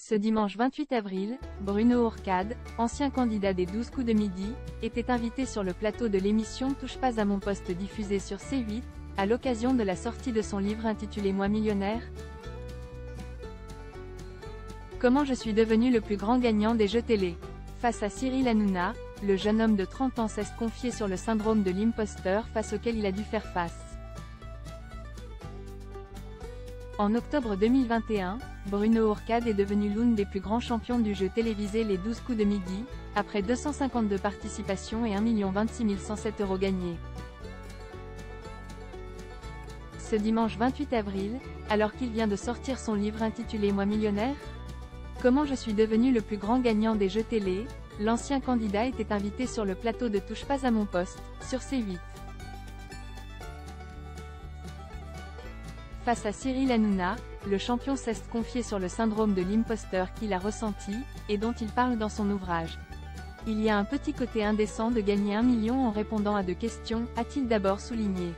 Ce dimanche 28 avril, Bruno Ourcade, ancien candidat des 12 coups de midi, était invité sur le plateau de l'émission Touche pas à mon poste diffusée sur C8, à l'occasion de la sortie de son livre intitulé Moi millionnaire. Comment je suis devenu le plus grand gagnant des jeux télé? Face à Cyril Hanouna, le jeune homme de 30 ans s'est confié sur le syndrome de l'imposteur face auquel il a dû faire face. En octobre 2021, Bruno Ourcade est devenu l'une des plus grands champions du jeu télévisé Les 12 coups de midi, après 252 participations et 1 026 107 € gagnés. Ce dimanche 28 avril, alors qu'il vient de sortir son livre intitulé Moi millionnaire? Comment je suis devenu le plus grand gagnant des jeux télé, l'ancien candidat était invité sur le plateau de Touche pas à mon poste, sur C8. Face à Cyril Hanouna, le champion s'est confié sur le syndrome de l'imposteur qu'il a ressenti, et dont il parle dans son ouvrage. Il y a un petit côté indécent de gagner 1 million en répondant à 2 questions, a-t-il d'abord souligné.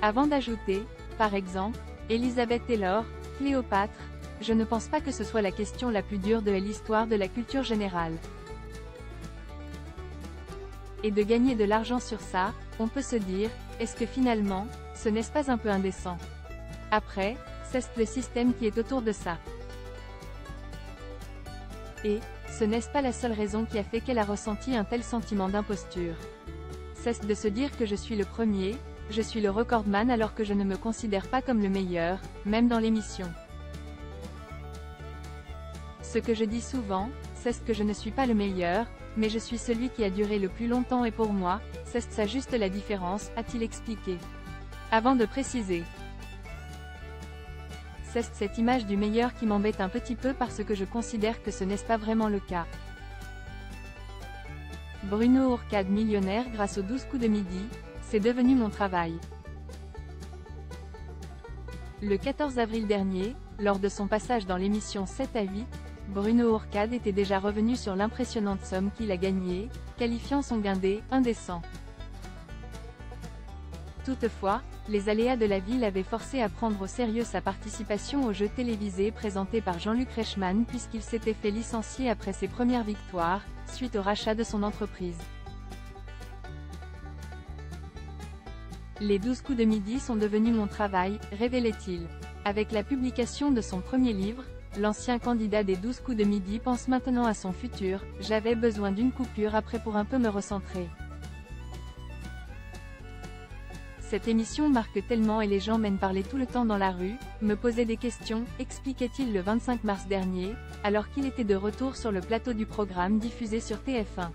Avant d'ajouter, par exemple, Elisabeth Taylor, Cléopâtre, je ne pense pas que ce soit la question la plus dure de l'histoire de la culture générale. Et de gagner de l'argent sur ça, on peut se dire, est-ce que finalement, ce n'est pas un peu indécent? Après, c'est le système qui est autour de ça. Et, ce n'est pas la seule raison qui a fait qu'elle a ressenti un tel sentiment d'imposture. C'est de se dire que je suis le premier, je suis le recordman alors que je ne me considère pas comme le meilleur, même dans l'émission. Ce que je dis souvent, c'est que je ne suis pas le meilleur, mais je suis celui qui a duré le plus longtemps et pour moi, c'est ça juste la différence, a-t-il expliqué. Avant de préciser. C'est cette image du meilleur qui m'embête un petit peu parce que je considère que ce n'est pas vraiment le cas. Bruno Ourcade millionnaire grâce aux 12 coups de midi, c'est devenu mon travail. Le 14 avril dernier, lors de son passage dans l'émission 7 à 8, Bruno Ourcade était déjà revenu sur l'impressionnante somme qu'il a gagnée, qualifiant son gain d'indécent. Toutefois, les aléas de la vie l'avaient forcé à prendre au sérieux sa participation au jeu télévisé présenté par Jean-Luc Reichmann puisqu'il s'était fait licencier après ses premières victoires, suite au rachat de son entreprise. Les 12 coups de midi sont devenus mon travail, révélait-il. Avec la publication de son premier livre, l'ancien candidat des 12 coups de midi pense maintenant à son futur, j'avais besoin d'une coupure après pour un peu me recentrer. Cette émission marque tellement et les gens m'aiment parler tout le temps dans la rue, me posaient des questions, expliquait-il le 25 mars dernier, alors qu'il était de retour sur le plateau du programme diffusé sur TF1.